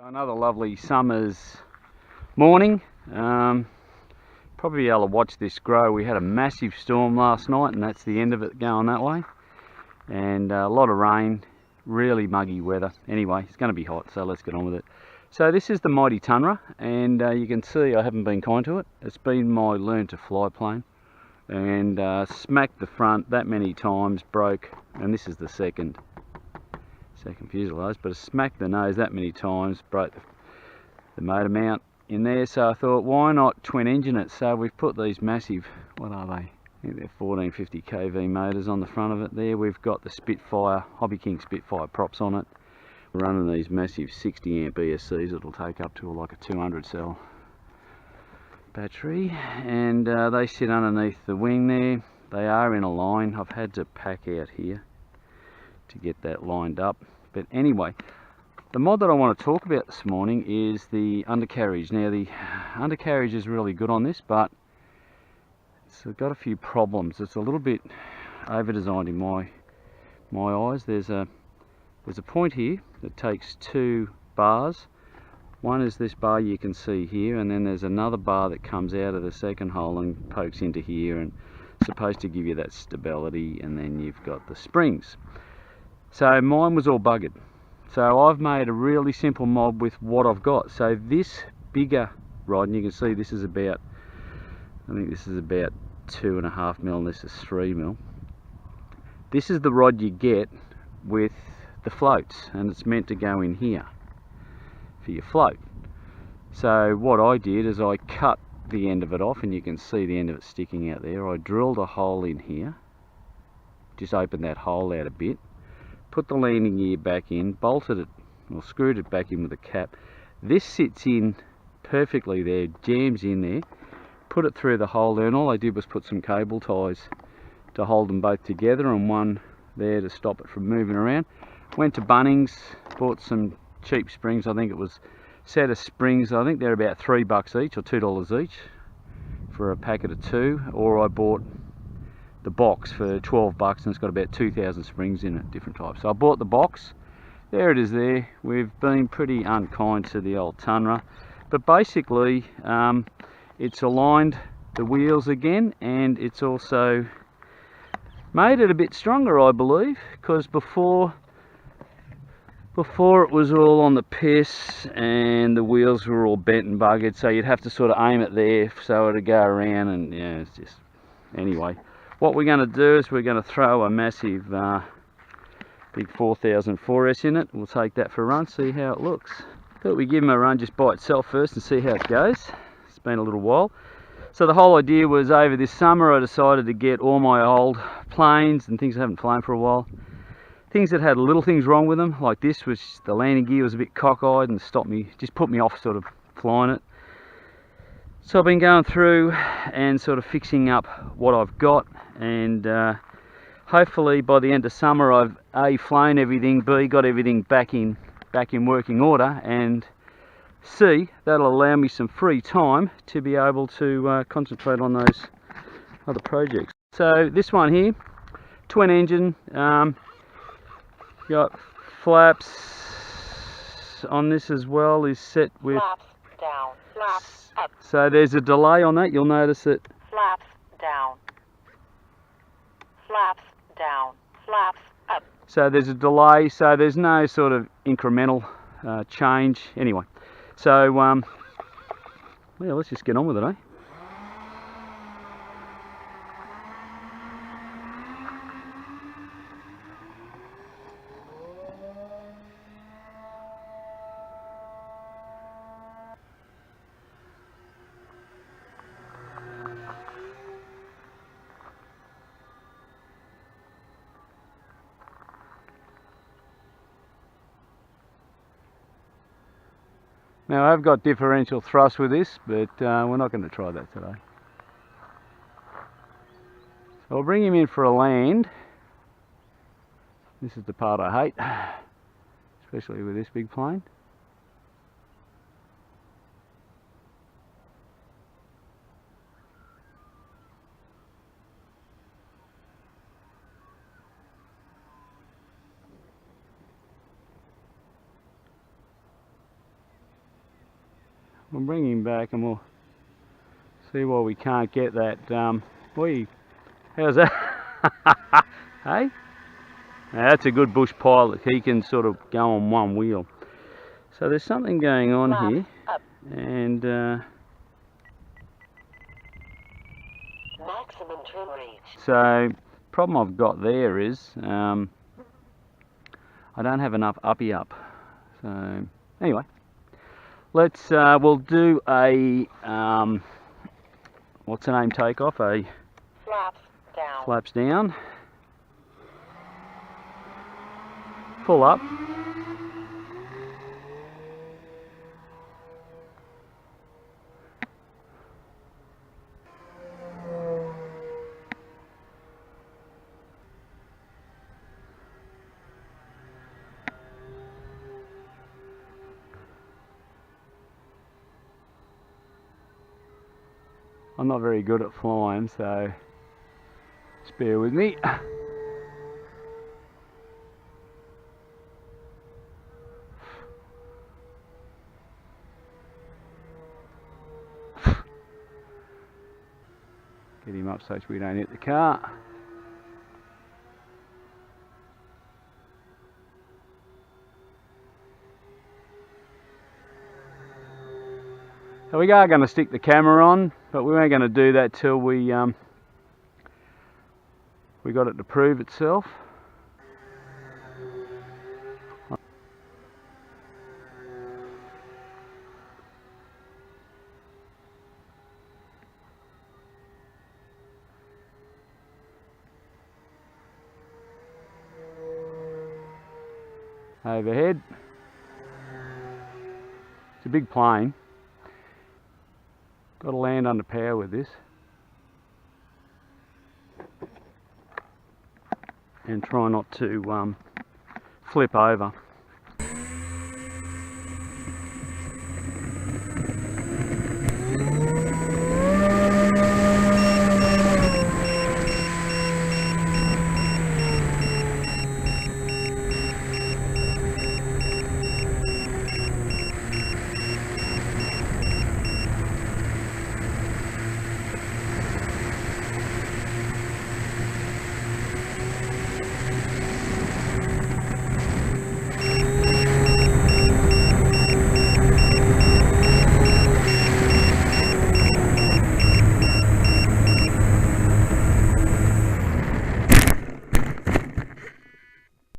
Another lovely summer's morning. Probably be able to watch this grow. We had a massive storm last night and that's the end of it going that way. And a lot of rain, really muggy weather. Anyway, it's going to be hot, so let's get on with it. So this is the mighty Tundra, and you can see I haven't been kind to it. It's been my learn to fly plane, and smacked the front that many times, broke, and this is the second fuselage, but it smacked the nose that many times, broke the motor mount in there. So I thought, why not twin engine it? So we've put these massive, what are they? I think they're 1450 kV motors on the front of it there. We've got the Spitfire, Hobby King Spitfire props on it. We're running these massive 60 amp ESCs. It'll take up to like a 200 cell battery, and they sit underneath the wing there. They are in a line. I've had to pack out here to get that lined up. But anyway, the mod that I want to talk about this morning is the Undercarriage. Now the Undercarriage is really good on this, but it's got a few problems. It's a little bit over designed in my eyes. There's a point here that takes two bars. One is this bar you can see here, and then there's another bar that comes out of the second hole and pokes into here, and it's supposed to give you that stability. And then you've got the springs. So mine was all buggered. So I've made a really simple mod with what I've got. So this bigger rod, and you can see this is about, I think this is about 2.5 mil, and this is 3 mil. This is the rod you get with the floats, and it's meant to go in here for your float. So what I did is I cut the end of it off, and you can see the end of it sticking out there. I drilled a hole in here, just opened that hole out a bit, put the landing gear back in, bolted it, or screwed it back in with a cap. This sits in perfectly there, jams in there, put it through the hole there, and all I did was put some cable ties to hold them both together, and one there to stop it from moving around. Went to Bunnings, bought some cheap springs. I think it was a set of springs, I think they're about $3 each, or $2 each for a packet of 2, or I bought the box for $12, and it's got about 2,000 springs in it, different types. So I bought the box. There it is there. We've been pretty unkind to the old Tundra, but basically it's aligned the wheels again, and it's also made it a bit stronger, I believe, because before it was all on the piss and the wheels were all bent and buggered, so you'd have to sort of aim it there so it'd go around, and yeah, it's just, anyway. What we're going to do is we're going to throw a massive big 4000 4S in it. We'll take that for a run, see how it looks. Thought we'd give them a run just by itself first and see how it goes. It's been a little while. So the whole idea was, over this summer I decided to get all my old planes and things I haven't flown for a while, things that had little things wrong with them, like this, which the landing gear was a bit cockeyed and stopped me, just put me off sort of flying it. So I've been going through and sort of fixing up what I've got, and hopefully by the end of summer I've A, flown everything, B, got everything back in working order, and C, that'll allow me some free time to be able to concentrate on those other projects. So this one here, twin engine, got flaps on this as well, is set with flaps down, flaps up. So there's a delay on that, you'll notice it. Flaps down, flaps down, flaps up. So there's a delay, so there's no sort of incremental change. Anyway, so well, let's just get on with it, eh? Now I've got differential thrust with this, but we're not going to try that today. So I'll bring him in for a land. This is the part I hate, especially with this big plane. We'll bring him back and we'll see why we can't get that. How's that? Hey? Now that's a good bush pilot. He can sort of go on one wheel. So there's something going on here. Up. And Maximum trim reach. so problem I've got there is I don't have enough uppy up. So anyway, let's we'll do a what's the name takeoff? A Flaps down. flaps down. Full up. I'm not very good at flying, so just bear with me. Get him up so we don't hit the car. So we are going to stick the camera on, but we weren't going to do that till we got it to prove itself. Overhead. It's a big plane. Got to land under power with this. And try not to flip over.